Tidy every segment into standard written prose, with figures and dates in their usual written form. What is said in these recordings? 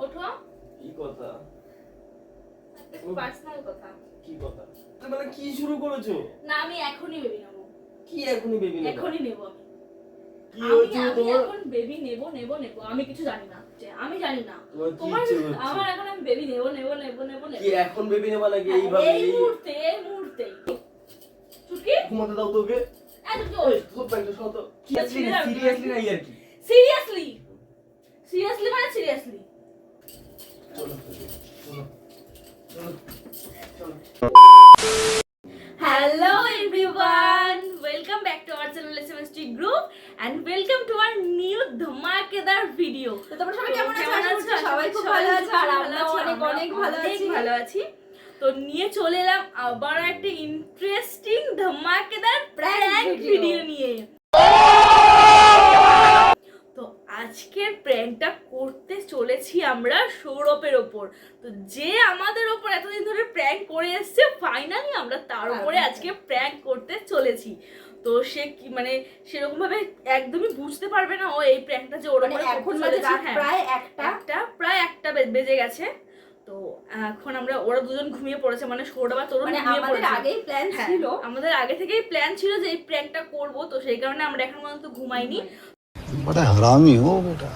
ওঠো। কি কথা? পার্সোনাল কথা। কি কথা? মানে কি শুরু করেছো? না আমি এখনই বেবি নেব। কি এখনই বেবি নেব? এখনই নেব আমি। কি হচ্ছে তোমার? এখন বেবি নেব। আমি কিছু জানি না। আমি জানি না। তোমার আমার এখন আমি বেবি নেব। কি এখন বেবি নেব নাকি এইভাবে? এই মুহূর্তে চুটকি ঘুমাতে দাও তো ওকে। এই তোর ব্যাংকে শত কি সিরিয়াসলি না ইয়ার কি? সিরিয়াসলি মানে সিরিয়াসলি। চলো। Hello everyone, welcome back to our channel SMST Group and welcome to our new ধমাকেদার ভিডিও। তো তোমরা সবাই কেমন আছো? সবাই খুব ভালো আছো আর আমরাও অনেক ভালো আছি। তো নিয়ে চলে এলাম আবার একটা ইন্টারেস্টিং ধমাকেদার প্র্যাঙ্ক ভিডিও নিয়ে। তো আজকের প্র্যাঙ্কটা করতে চলেছি আমরা সৌরভের ওপর। তো যে আমাদের ওপর এতদিন ধরে প্র্যাঙ্ক করে এসেছে, ফাইনালি আমরা তার উপরে আজকে প্র্যাঙ্ক করতে চলেছি। তো সে কি মানে সেরকম ভাবে একদমই বুঝতে পারবে না ও এই প্র্যাঙ্কটা যে ওর উপরে এখন প্রায় একটা বেজে গেছে। তো এখন ওরা দুজন ঘুমিয়ে পড়েছে, মানে সৌরভ আর তরুণ ঘুমিয়ে পড়েছে। আমাদের আগে থেকেই প্ল্যান ছিল যে এই প্র্যাঙ্কটা করব, তো সেই কারণে আমরা এখন পর্যন্ত ঘুমাইনি। बड़ा हरामी हो बेटा।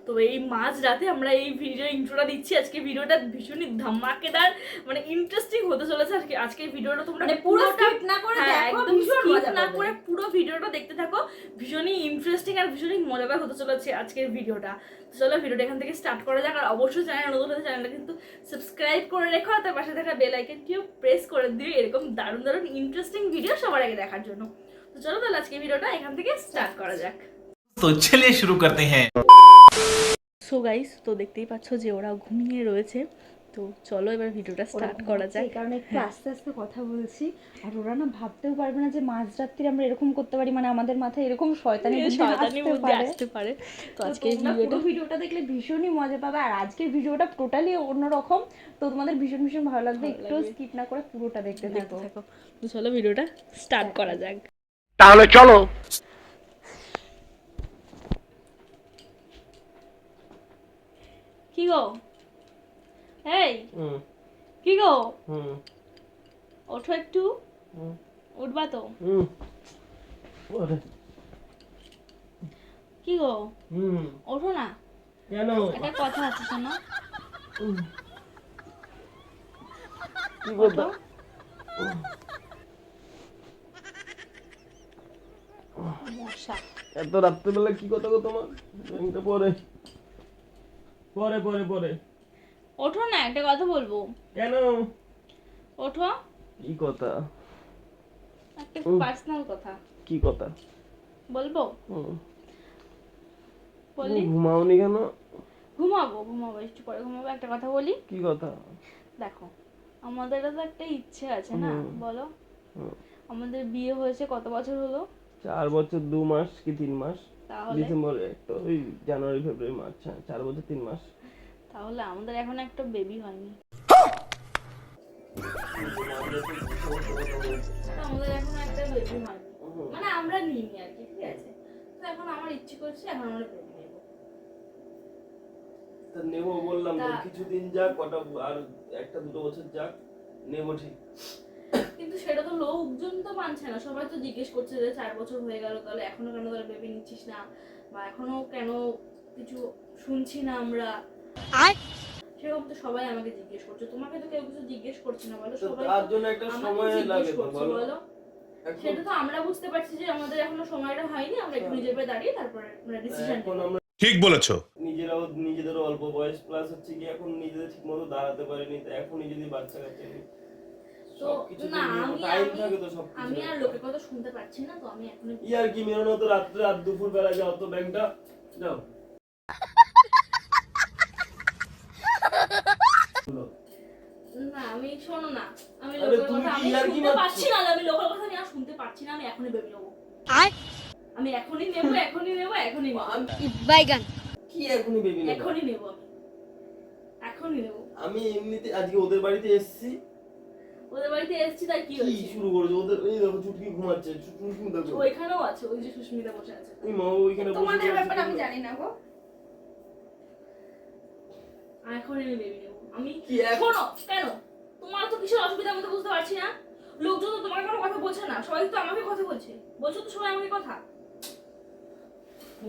তো এই মাঝ রাতে আমরা এই ভিডিও ইন্ট্রোটা দিচ্ছি। আজকে ভিডিওটা ভীষণই ধামাকেদার, মানে ইন্টারেস্টিং হতে চলেছে। আজকে ভিডিওটা তোমরা মানে পুরো স্কিপ না করে দেখো, একদম ভীষণ স্কিপ মজা না পাবে। করে পুরো ভিডিওটা দেখতে থাকো। ভীষণই ইন্টারেস্টিং আর ভীষণই মজাদার হতে চলেছে আজকের ভিডিওটা। তো চলো ভিডিওটা এখান থেকে স্টার্ট করা যাক। আর অবশ্যই চ্যানেল নতুন হলে চ্যানেলটা কিন্তু সাবস্ক্রাইব করে রেখো, আর তার পাশে থাকা বেল আইকনটিও প্রেস করে দিও এরকম দারুণ ইন্টারেস্টিং ভিডিও সবার আগে দেখার জন্য। তো চলো তাহলে আজকে ভিডিওটা এখান থেকে স্টার্ট করা যাক। तो चलिए शुरू करते हैं। সো গাইস, তো দেখতেই পাচ্ছ যে ওরা ঘুমিয়ে রয়েছে। তো চলো এবার ভিডিওটা স্টার্ট করা যাক। এই কারণে একটু আস্তে আস্তে কথা বলছি, আর ওরা না ভাবতেও পারবে না যে মাঝরাত্রিরে আমরা এরকম করতে পারি, মানে আমাদের মাথায় এরকম শয়তানি বুদ্ধি আসতে পারে। তো আজকে ভিডিওটা দেখলে ভীষণই মজা পাবে। আর আজকের ভিডিওটা টোটালি অন্যরকম, তো তোমাদের ভীষণ ভালো লাগবে। একটু স্কিপ না করে পুরোটা দেখতে থাকো। তো চলো ভিডিওটা স্টার্ট করা যাক। তাহলে চলো। কি গো, এই কি গো, ওঠো একটু। উঠবা তো? কি গো, ওঠো না। কেন? একটা কথা আছে, শোনো। কি কথা? মশা। এত রাত্রেবেলা কি কথা গো তোমার? পরে পরে পরে পরে ওঠো না, একটা কথা বলবো। কেন? ওঠো। কি কথা? একটা পার্সোনাল কথা। কি কথা? বলবো? বলি। ঘুমাওনি কেন? ঘুমাবো একটু পরে ঘুমাবো। একটা কথা বলি। কি কথা? দেখো, আমাদের তো একটা ইচ্ছে আছে না, বলো। আমাদের বিয়ে হয়েছে কত বছর হলো? 4 বছর 2 মাস কি 3 মাস? তাহলে ডিসেম্বরে তো ওই জানুয়ারি ফেব্রুয়ারি মার্চ, 4 বছর 3 মাস। তাহলে আমাদের এখন একটা বেবি হয়নি। আমাদের এখন একটা বেবি হয়নি, মানে আমরা নিইনি আর কি, ঠিক আছে? তো এখন আমার ইচ্ছে করছে, এখন আমরা বেবি নেব। তা নেব বললাম তো, কিছুদিন যাক, কটা আর 1-2 বছর যাক, নেব ঠিক। কিন্তু সেটা তো লোকজন তো মানছে না। সবাই তো জিজ্ঞেস করছে যে 4 বছর হয়ে গেল, তাহলে এখনো কেন তোরা বেবি নিচ্ছিস না, বা এখনো কেন কিছু শুনছি না আমরা। সেরকম তো সবাই আমাকে জিজ্ঞেস করছে। তোমাকে তো কেউ কিছু জিজ্ঞেস করছে না, বলো? সবাই তার জন্য একটা সময় লাগে তো, বলো। সেটা তো আমরা বুঝতে পারছি যে আমাদের এখনো সময়টা হয়নি। আমরা একটু নিজের পায়ে দাঁড়িয়ে তারপরে আমরা ডিসিশন নেব। ঠিক বলেছো। নিজেদেরও অল্প বয়স, প্লাস হচ্ছে কি এখন নিজেদের ঠিক মতো দাঁড়াতে পারিনি, তো এখনই যদি বাচ্চা কাচ্চা নিই তো না, আমি আর লোকের কথা শুনতে পাচ্ছি না। তো আমি এখন ইয়ার কি মেরোনো তো রাত দুপুর বেলা যাও তো ব্যাংকটা যাও। না আমি শোনো না, আমি লোকের কথা আমি শুনতে পাচ্ছি না। আমি লোকের কথা আমি আর শুনতে পাচ্ছি না। আমি এখনই বেবি নেব। আমি এখনই নেব। বাইগান কি এখনই বেবি নেব? এখনই নেব। এখনই নেব। আমি এমনিতে আজকে ওদের বাড়িতে এসেছি। ওদের বাড়িতে এসেছি, তাই কি কি হয়েছে? শুরু করেছে ওদের? এই দেখো চুটকি ঘুমাচ্ছে, সুস্মিতা দেখো ওইখানেও আছে, ওই যে সুস্মিতা বসে আছে। ওই মা ওইখানে বসে তোমাদের ব্যাপারে আমি জানি না গো। এখন আমি বেবি নেব। আমি কি এখন? শোনো, কেন তোমার তো কিসের অসুবিধা আমি তো বুঝতে পারছি না। লোকজন তো তোমার কোনো কথা বলছে না, সবাই তো আমাকে কথা বলছে। বলছো তো সবাই আমাকে কথা।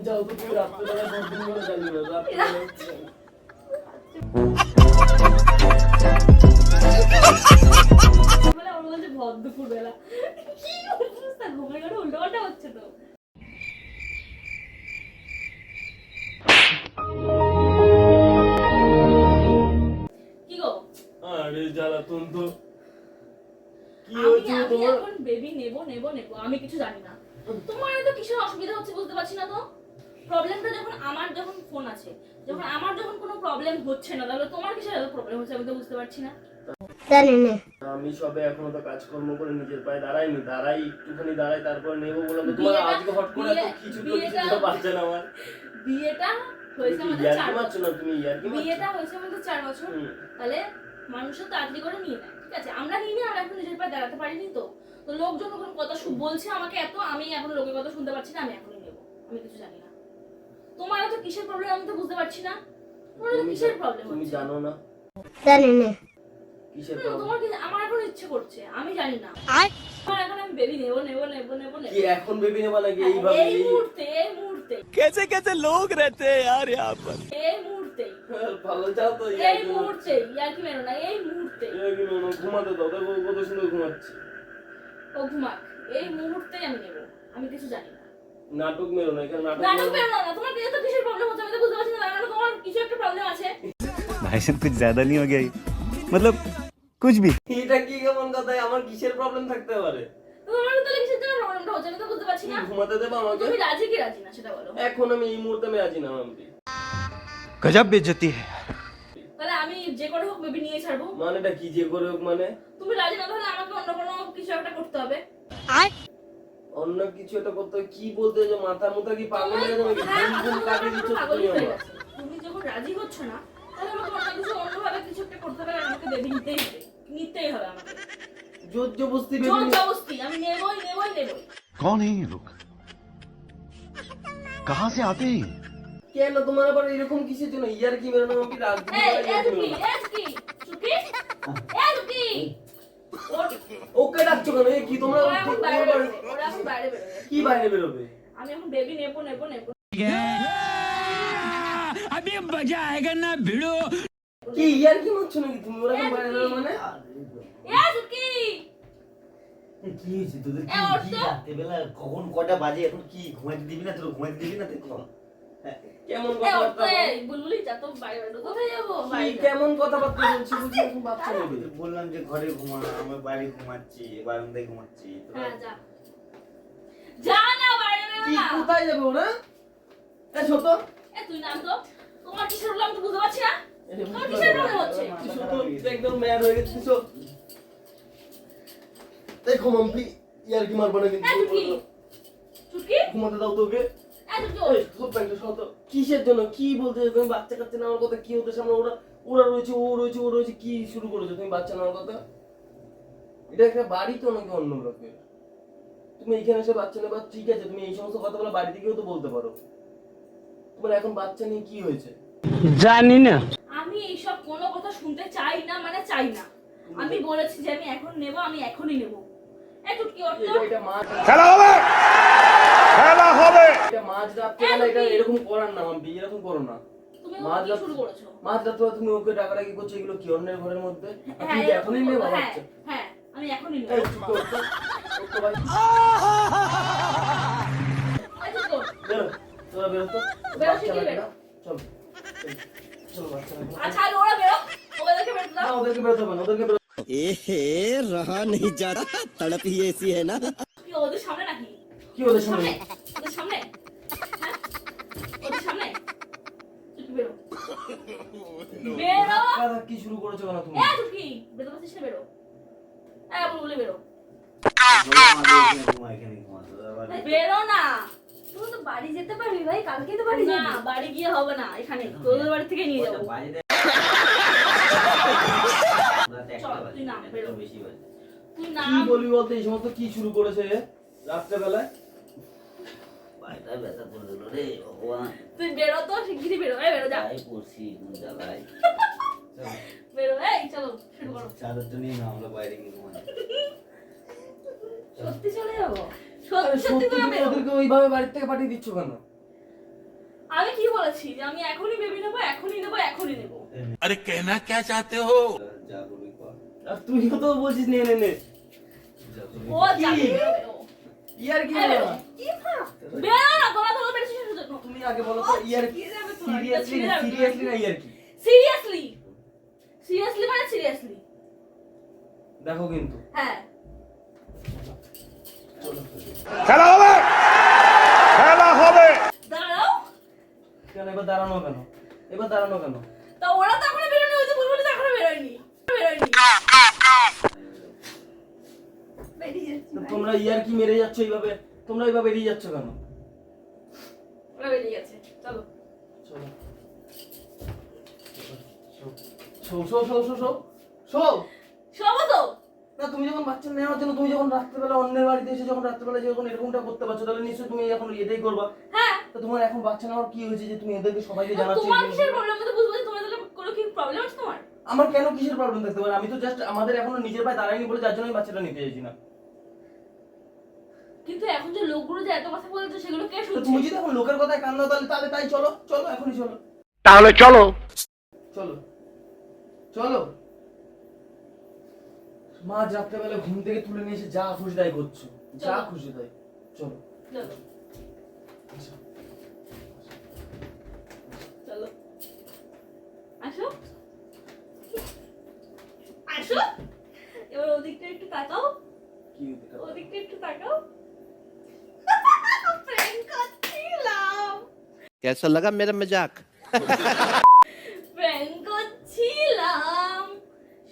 যাও তো তুমি রাত্রেবেলা 10 দিন করে জানিও রাত্রেবেলা বলে ওর বলছে ভর দুপুর বেলা। কি অবস্থা, ঘুমের ঘরে উল্টোপাল্টা হচ্ছে তো। কি গো, আরে জ্বালাতন তো কি আমি হয়েছে আমি তোমার? এখন বেবি নেব নেব নেব, আমি কিছু জানি না। তোমার তো কিসের অসুবিধা হচ্ছে বুঝতে পারছি না তো। প্রবলেমটা যখন ফোন আছে, আমার যখন কোনো প্রবলেম হচ্ছে না, তাহলে তোমার কিসের এত প্রবলেম হচ্ছে আমি তো বুঝতে পারছি না। আমি সবে এখনো তো কাজকর্ম করে নিজের পায়ে দাঁড়াইনি, একটুখানি দাঁড়াই তারপর নেবো বললাম তো। তোমার আজকে হট করে এত কিছু তো কিছু তো পারছে না আমার। বিয়েটা হয়েছে তুমি আমাদের ইয়ার্কি 4 মারছো বছর। না, তুমি ইয়ার্কি মারছো। বিয়েটা হয়েছে আমাদের 4 বছর। তাহলে মানুষের তাড়াতাড়ি করে নিয়ে নেয়, ঠিক আছে। আমরা নিয়ে নিই, আমরা এখন নিজের পায়ে দাঁড়াতে পারিনি তো। তো লোকজন কোনো কথা বলছে আমাকে এত, আমি এখন লোকের কথা শুনতে পাচ্ছি না, আমি এখনই নেবো। আমি কিছু জানি না। তোমার তো কিসের প্রবলেম আমি তো বুঝতে পারছি না। তোমার তো কিসের প্রবলেম তুমি হচ্ছে? জানো না কিসের হুম, প্রবলেম? তোমার কি, আমার এখন ইচ্ছে করছে, আমি জানি না। আমার এখন আমি বেবি নেবো নেবো নেবো নেবো নেবো। কি এখন বেবি নেবা নাকি এইভাবে? এই মুহূর্তে, এই মুহূর্তে, कैसे कैसे लोग रहते हैं यार यहाँ पर। এই মুহূর্তে, ভালো যাও তো এই মুহূর্তে, ইয়ার্কি মেরো না, এই মুহূর্তে। ইয়ার্কি মেরো না, ঘুমাতে দাও, দেখো ও কত সুন্দর ঘুমাচ্ছে। ও ঘুমাক, এই মুহূর্তে আমি নেবো, আমি কিছু জানি না। নাটক মেরো না, এখানে নাটক নাটক মেরো না। বেরো না, তোমার বিয়ে তো কিসের প্রবলেম হচ্ছে আমি তো বুঝতে পারছি না। তার মানে তোমার কিছু একটা প্রবলেম আছে। भाई साहब कुछ ज्यादा नहीं हो गया ये? मतलब कुछ भी। এটা কি কেমন কথা? আমার কিসের প্রবলেম থাকতে পারে? তো তোমার তাহলে কিসের জন্য প্রবলেমটা হচ্ছে আমি তো বুঝতে পারছি না। তুমি ঘুমাতে দেবা আমাকে? তুমি রাজি কি রাজি না সেটা বলো। এখন আমি এই মুহূর্তে আমি রাজি না মাম্পি। गजब बेइज्जती है। তাহলে আমি যে করে হোক বেবি নিয়ে ছাড়বো। মানেটা কি যে করে হোক মানে? তুমি রাজি না তাহলে আমাকে অন্য কোনো কিছু একটা করতে হবে। অন্য কিছু একটা করতে হবে? কি বলতে যে মাথা মুথা কি পাগল হয়ে যাবে নাকি? হ্যাঁ, ঘুম ঘুম কাটিয়ে দিচ্ছ পাগলই তুমি হয়ে আমার। গেছে। তুমি যখন রাজি হচ্ছ না তাহলে আমাকে অন্য কিছু অন্যভাবে কিছু একটা করতে হবে, আর আমাকে বেবি নিতেই হবে আমাকে। জোর জবরদস্তি জোর বেবি। জবরদস্তি আমি নেবই নেবই নেবই। कौन है ये लोग? कहाँ से आते हैं? কেন তোমার আবার এরকম কিসের জন্য ইয়ার্কি মেরো না মাম্পি? রাত এই দিন চুকি চুকি চুকি ওকে ডাকছো কেন? এ কি তোমরা ওরা এখন বাইরে বেরোবে, ওরা এখন বাইরে বেরোবে। কি বাইরে বেরোবে? আমি এখন বেবি নেবো নেবো নেবো। কি ইয়ার্কি মারছো নাকি তুমি? ওরা এখন বাইরে বেরোবে মানে? চুকি কি হয়েছে তোদের? এ, ওঠ তো। রাত্রেবেলা কখন কটা বাজে? এখন কি ঘুমাইতে দিবি না? তোর ঘুমাইতে দিবি না? দেখো কেমন এই কথাবার্তা ওঠো, বল? এই বুলবুলি যা তো বাইরে বেরো। কোথায় যাবো? কি বাইরে। কেমন কথাবার্তা বলছি বুঝি এখন বাচ্চা নেবে? বললাম যে ঘরে ঘুমা, আমি বাইরে ঘুমাচ্ছি, বারান্দায় ঘুমাচ্ছি। হ্যাঁ যা। যা না বাইরে বেরো কি না। কোথায় যাবে ওরা? এ ছোট এ তুই নাম তো। তোমার কিসের প্রবলেম আমি তো বুঝতে পারছি না। তোমার কিসের প্রবলেম হচ্ছে? ছোট একদম ম্যাড হয়ে গেছিস তো। দেখো মাম্পি ইয়ার্কি মারবো না কিন্তু। চুকি চুকি ঘুমাতে দাও তোকে। চুকি এই খুব প্যান্টে শত কিসের জন্য কি বলতে চাইছো তুমি? বাচ্চা কাচ্চা নেওয়ার কথা কি হতে সামনে? ওরা ওরা রয়েছে, ও রয়েছে, ও রয়েছে, কি শুরু করেছো তুমি বাচ্চা নেওয়ার কথা? এটা একটা বাড়ি তো নাকি অন্য লোকের? তুমি এখানে এসে বাচ্চা নেবা ঠিক আছে, তুমি এই সমস্ত কথা বলে বাড়ি থেকেও তো বলতে পারো। তোমার এখন বাচ্চা নিয়ে কি হয়েছে? আমি এইসব কোনো কথা শুনতে চাই না, মানে চাই না। আমি বলেছি যে আমি এখন নেব, আমি এখনই নেব। এ চুটকি ওঠ তো। এটা মাছ খেলা হবে, খেলা হবে। এটা মাছ রাত্রে এটা এরকম করার না মাম্পি, এরকম করো না। তুমি মাঝ কি রাত- শুরু করেছো? মাছ রাত্রে তুমি ওকে ডাকাডাকি করছো, এগুলো কি অন্যের ঘরের মধ্যে? আর হ্যাঁ তুমি এরকমই এখনই করবো, নেবা হ্যাঁ বাচ্চা? হ্যাঁ আমি এখনই নেব। এই চুপ কর তো। ওর তো ভাই এই চুটকি ওঠ। বেরো, তোরা বেরো তো। বেরো, বাচ্চা শিগগির লাগবে বেরো। না? চল চল বাচ্চা লাগবে। আচ্ছা আর ওরা বেরো, ওদেরকে বেরো না, দাও। ওদেরকে বেরোতে হবে না, ওদেরকে বেরো। रहा नहीं जा रहा, तड़प ही ऐसी है ना। কি ওদের সামনে নাকি? কি ওদের সামনে? ওদের সামনে? হ্যাঁ ওদের সামনে? চুটকি বেরো বেরো। দাদা কি শুরু করেছো কেন তুমি? এ চুটকি বেরো, পাচ্ছিস না? বেরো। বুলবুলি বেরো। ঘুমা, এখানে ঘুমা। তোরা আবার বেরো না। তুই তো বাড়ি যেতে পারবি ভাই, কালকে তো বাড়ি না যাবি। বাড়ি গিয়ে হবে না, এখানে তোদের বাড়ি থেকে নিয়ে যাবো। বাজে রাত একটা চল, বাজে, তুই নাম, একটার বেরো। বেশি বাজে। তুই কি নাম। বলবি বলতে এই সমস্ত কি শুরু করেছে রাত্রে বেলায়? বাইরে জ্বালায় ব্যথা করে দিল রে ভগবান। তুই বেরো তো, শিগগিরই বেরো, এই বেরো যা, তাই পড়ছি কোন জ্বালায়। বেরো, এই চলো শুরু করো। চাদরটা নিয়ে না আমরা বাইরে গিয়ে ঘুমাই। সত্যি চলে যাবো? আরে সত্যি সত্যি সত্যি করে তুমি বেরো। ওদেরকে ওইভাবে বাড়ি থেকে পাঠিয়ে দিচ্ছ কেন? আমি কি বলেছি যে আমি এখনই বেবি নেবো, এখনই নেবো, এখনই নেবো? अरे कहना क्या चाहते हो? যা করবি কর। আর তুইও তো বলছিস নে নে নে। যা করবি ও যাবে, বেরো। ইয়ার কি এই বেরো। বলো? কি ভাব? বেরো না, তোমরা তোমরা বেরোচ্ছিস কিসের জন্য? তুমি আগে বলো তো ইয়ার কি? কি যাবে তোমার? সিরিয়াসলি ছিঁড়ে যাবে তোমার। সিরিয়াসলি না ইয়ার কি? সিরিয়াসলি সিরিয়াসলি মানে সিরিয়াসলি। দেখো কিন্তু হ্যাঁ, দাঁড়াও। কেন এবার দাঁড়ানো কেন? এবার দাঁড়ানো কেন? তা ওরা তো এখনো বেরোয়নি, ওই যে বুলবুলি তো এখনো বেরোয়নি। বেরোয়নি। বেরিয়ে যাচ্ছি তো ভাই। তোমরা ইয়ার কি মেরে যাচ্ছ এইভাবে? তোমরা এইভাবে এড়িয়ে যাচ্ছ কেন? ওরা বেরিয়ে গেছে, চলো। চলো শো শো শো শো শো শো। শোবো তো। না তুমি যখন বাচ্চা নেওয়ার জন্য তুমি যখন রাত্রেবেলা অন্যের বাড়িতে এসে যখন রাত্রেবেলা যখন এরকমটা করতে পারছো তাহলে নিশ্চয়ই তুমি এখন এটাই করবা। হ্যাঁ, তো তোমার এখন বাচ্চা নেওয়ার কি হয়েছে যে তুমি এদেরকে সবাইকে জানাচ্ছ? তোমার এই কিসের জিনিসটা? প্রবলেম? আমি তো বুঝবো যে তোমার তাহলে কোনো কি প্রবলেম আছে তোমার? আমার কেন কিসের প্রবলেম থাকতে পারে? আমি তো জাস্ট আমাদের এখনো নিজের পায়ে দাঁড়াইনি বলে যার জন্য আমি বাচ্চাটা নিতে চাইছি না। কিন্তু এখন যে লোকগুলো যে এত কথা বলছো সেগুলো কে তো শুনছে? তুমি যদি এখন লোকের কথায় কান দাও তাহলে তাহলে তাই চলো চলো এখনই চলো তাহলে চলো চলো চলো। মা রাত্রেবেলা ঘুম থেকে তুলে নিয়ে এসে যা খুশি তাই করছো, যা চলো। খুশি তাই চলো। চলো চলো, আসো আসো। এবার ওদিকটা একটু তাকাও, কি এটা? ওদিকটা একটু তাকাও। প্র্যাঙ্ক করছিলাম, कैसा लगा मेरा मजाक? প্র্যাঙ্ক করছিলাম,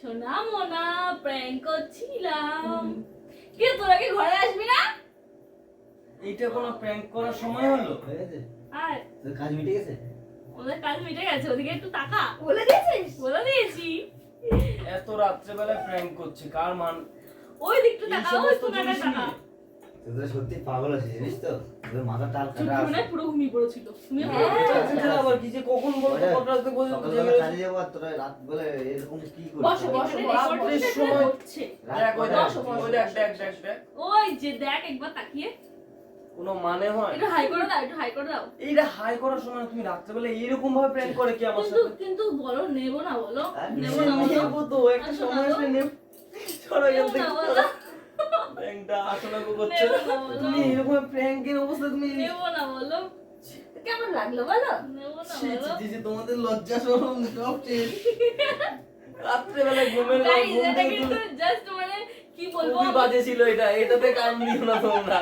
সোনা মোনা, প্র্যাঙ্ক করছিলাম। কি তোরা কি ঘরে আসবি না? এইটা কোনো প্র্যাঙ্ক করার সময় হলো? হয়ে গেছে? আর তোর কাজ মিটে গেছে? ওদের কাজ মিটে গেছে, ওদিকে একটু তাকা। বলে দিয়েছিস? বলে দিয়েছি। এত রাত্রেবেলায় প্র্যাঙ্ক করছে কার মান? ওই দিকটা এই তাকাও, ওই সমস্ত কোনাটা জিনিস তাকা। নিয়ে? তোদের সত্যি পাগল আছে জানিস তো? তোদের মাথা টাল কাটা চুটকি মনে আছে। হয় পুরো ঘুমিয়ে পড়েছিল। তুমি এটা আবার কি যে কখন বলতো কত রাতে বলতো সকালবেলা কাজে যাবো আর তোরা রাত বলে এরকম কি করছিস? বসো বসো, রাত্রের রেকর্ডিংটা সময়- হচ্ছে। দেখ ওই দেখ বসো, বসো, ওই দেখ বসো। দেখ দেখ দেখ ওই যে দেখ একবার তাকিয়ে। কোনো মানে হয়? একটু হাই করে দাও, একটু হাই করে দাও। এইটা হাই করার সময় তুমি রাত্রেবেলা এইরকম ভাবে প্র্যাঙ্ক করে কি আমার কিন্তু সাথে? কিন্তু বলো নেবো না, বলো আর নেবো না, বলো নেবো তো একটা আসো সময় না, আসলে নেব। চলো এখান নেবো থেকে না, চলো। বলো প্র্যাঙ্কটা আসলে করছে নেবো না, বলো তুমি এরকম প্র্যাঙ্কের অবস্থা তুমি নেবো না, বলো কেমন লাগলো বলো? নেবো না, ছি, বলো। ছি, ছি, তোমাদের লজ্জা শরম সব শেষ। রাত্রেবেলা ঘুমের Guys, ঘুম এটা থেকে কিন্তু তুলে just মানে কি বলবো, খুবই বাজে ছিল এটা, এটাতে কান দিও না তোমরা।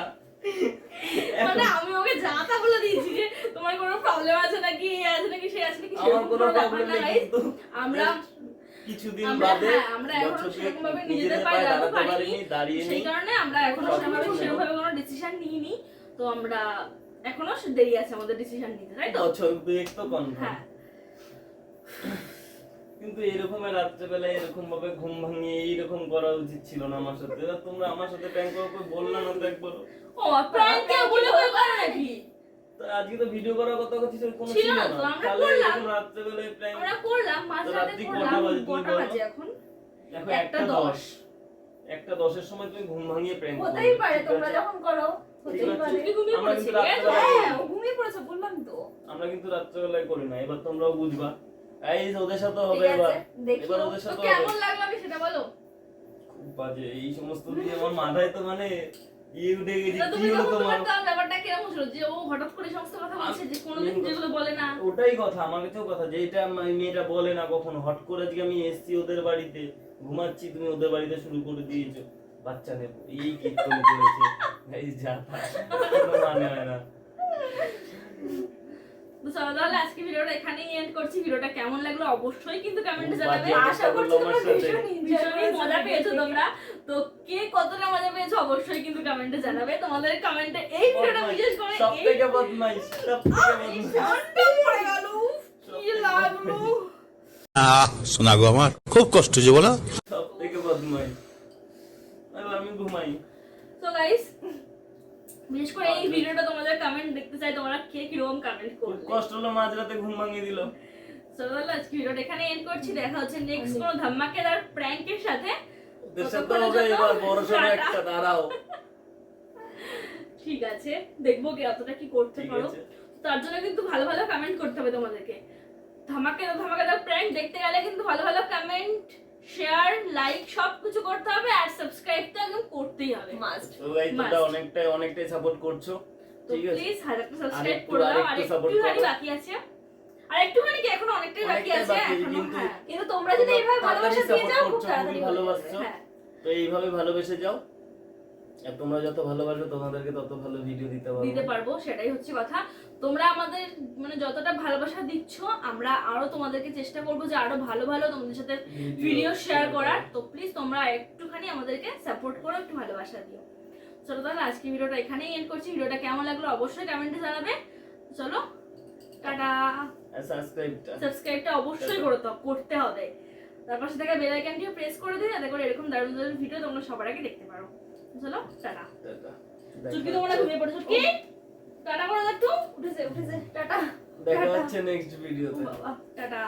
মানে আমি ওকে যা তা বলে দিয়েছি যে তোমার কোনো প্রবলেম আছে নাকি, এই আছে নাকি, সেই আছে নাকি, আমার সেরকম কোনো কোনো ব্যাপার প্রবলেম না, নেই guys। কিন্তু আমরা কিছুদিন আমরা বাদে হ্যাঁ, আমরা এখনো বছর দুয়েক সেরকম ভাবে নিজেদের নিজেদের পায়ে পায়ে দাঁড়াতে দাঁড়াতে পারিনি, পারিনি, দাঁড়িয়ে সেই নেই। কারণে আমরা এখনো সব সেভাবে কিছু সেরকমভাবে কোনো ডিসিশন নিইনি। তো আমরা এখনো দেরি আছে আমাদের ডিসিশন নিতে, তাই তো? বছর দুয়েক তো কনফার্ম। হ্যাঁ, কিন্তু এরকম রাত্রেবেলায় এরকম ভাবে ঘুম ভাঙিয়ে এইরকম করা উচিত ছিল না আমার সাথে। এবার তোমরা আমার সাথে প্র্যাঙ্ক করো কই বললা না তো একবারও। ও প্র্যাঙ্ক কেউ বলে কই করে নাকি? তো আজকে তো ভিডিও করার কথা হচ্ছে কোনো ছিল ছিল না না। তো, আমরা তাহলে করলাম। এরকম রাত্রেবেলায় প্র্যাঙ্ক আমরা করলাম, মাঝরাতে রাত্রি কটা করলাম। বাজে তুমি কটা বলো? বাজে এখন? দেখো 1:10 1:10 সময় তুমি ঘুম ভাঙিয়ে প্র্যাঙ্ক করো। হতেই পারে তোমরা যখন করো, ঠিক হতেই আছে। পারে। তুমি ঘুমিয়ে আমরা পড়েছি, কিন্তু ঠিক আছে? রাত্রেবেলায় হ্যাঁ, ও ঘুমিয়ে পড়েছে বললাম তো। আমরা কিন্তু রাত্রেবেলায় করি না। এবার তোমরাও বুঝবা। এই ওদের সাথে হবে ঠিক এবার। আছে, দেখি। এবার ওদের তো সাথে কেমন হবে। লাগলো আমি সেটা বলো। খুব বাজে এই সমস্ত দিয়ে আমার মাথায় তো মানে ইয়ে উঠে গেছে। তা কি তুমি হলো যখন তোমার? তোমার ব্যাপারটা কিরকম ছিল যে ও হঠাৎ করে সমস্ত কথা বলছে যে কোনোদিন যেগুলো বলে না? ওটাই কথা, আমার কাছেও কথা যে এটা মেয়েটা বলে না কখনো। হট করে আজকে আমি এসছি ওদের বাড়িতে, ঘুমাচ্ছি, তুমি ওদের বাড়িতে শুরু করে দিয়েছো বাচ্চা নেবো, এই কীর্তন করেছে। এই যা তা, কোনো মানে হয় না। তো চলো তাহলে আজকে ভিডিওটা এখানেই এন্ড করছি। ভিডিওটা কেমন লাগলো অবশ্যই কিন্তু কমেন্টে খুব জানাবে। বাজে আশা অবস্থা করছি করলো আমার তোমরা সাথে। ভীষণই মজা পেয়েছো তোমরা। তো কে কতটা মজা পেয়েছো অবশ্যই কিন্তু কমেন্টে জানাবে। তোমাদের কমেন্টে এই ভিডিওটা বিশেষ করে সব এই থেকে বদমাইশ, সব থেকে বদমাইশ। ঘন্টা পড়ে গেল, কি লাগলো। শোনা গো আমার খুব কষ্ট যে বলো সব থেকে বদমাইশ। এবার আমি ঘুমাই। তো গাইস বিশেষ করে এই ভিডিওটা তোমাদের কমেন্ট দেখতে চাই, তোমরা কে কিরকম কমেন্ট খুব করবে। কষ্ট হলো, মাঝরাতে ঘুম ভাঙিয়ে দিল। চলো আজকে ভিডিওটা এখানে এন্ড করছি, দেখা হচ্ছে নেক্সট কোনো ধামাকেদার প্র্যাঙ্কের সাথে। ওদের সাথে হবে এবার বড়সড় একটা, দাঁড়াও। ঠিক আছে, দেখবো কি অতটা কি করতে ঠিক পারো। আছে। তার জন্য কিন্তু ভালো ভালো কমেন্ট করতে হবে তোমাদেরকে। ধামাকেদার প্র্যাঙ্ক দেখতে গেলে কিন্তু ভালো ভালো কমেন্ট, শেয়ার, লাইক সব কিছু করতে হবে, আর সাবস্ক্রাইব তো একদম করতেই হবে মাস্ট। তো গাইস তোমরা অনেকটাই সাপোর্ট করছো, তো ঠিক আছে? প্লিজ হাজারটা সাবস্ক্রাইব আরেকটু- করে দাও, আর আরেকটু support একটুখানি করো। বাকি আছে, আর একটুখানি কি এখনো অনেকটাই বাকি অনেকটাই আছে বাকি আছে, এখনো। কিন্তু হ্যাঁ, কিন্তু তোমরা যদি এইভাবে ভালোবাসা দিয়ে যাও খুব তাড়াতাড়ি হয়ে যাবে। ভালোবাসছো, হ্যাঁ, তো এইভাবে ভালোবেসে যাও। আর তোমরা যত ভালোবাসো তোমাদেরকে তত ভালো ভিডিও দিতে পারবো, সেটাই হচ্ছে কথা। তোমরা আমাদের মানে যতটা ভালোবাসা দিচ্ছ, আমরা আরো তোমাদেরকে চেষ্টা করবো যে আরো ভালো ভালো তোমাদের সাথে ভিডিও শেয়ার করার। তো প্লিজ তোমরা একটুখানি আমাদেরকে সাপোর্ট করো, একটু ভালোবাসা দিও। চলো তাহলে আজকে ভিডিওটা এখানেই এন্ড করছি। ভিডিওটা কেমন লাগলো অবশ্যই কমেন্টে জানাবে। চলো টাটা। সাবস্ক্রাইবটা অবশ্যই করতে হবে, তার পাশে থাকা বেল আইকনটিও প্রেস করে দিও, যাতে করে এরকম দারুণ দারুণ ভিডিও তোমরা সবার আগে দেখতে পারো। চলো টাটা। চুটকি তোমরা ঘুমিয়ে পড়েছো কি? টাটা করে দাও, একটু উঠেছে টাটা। দেখা টাটা। হচ্ছে নেক্সট ভিডিওতে। বাবা টাটা।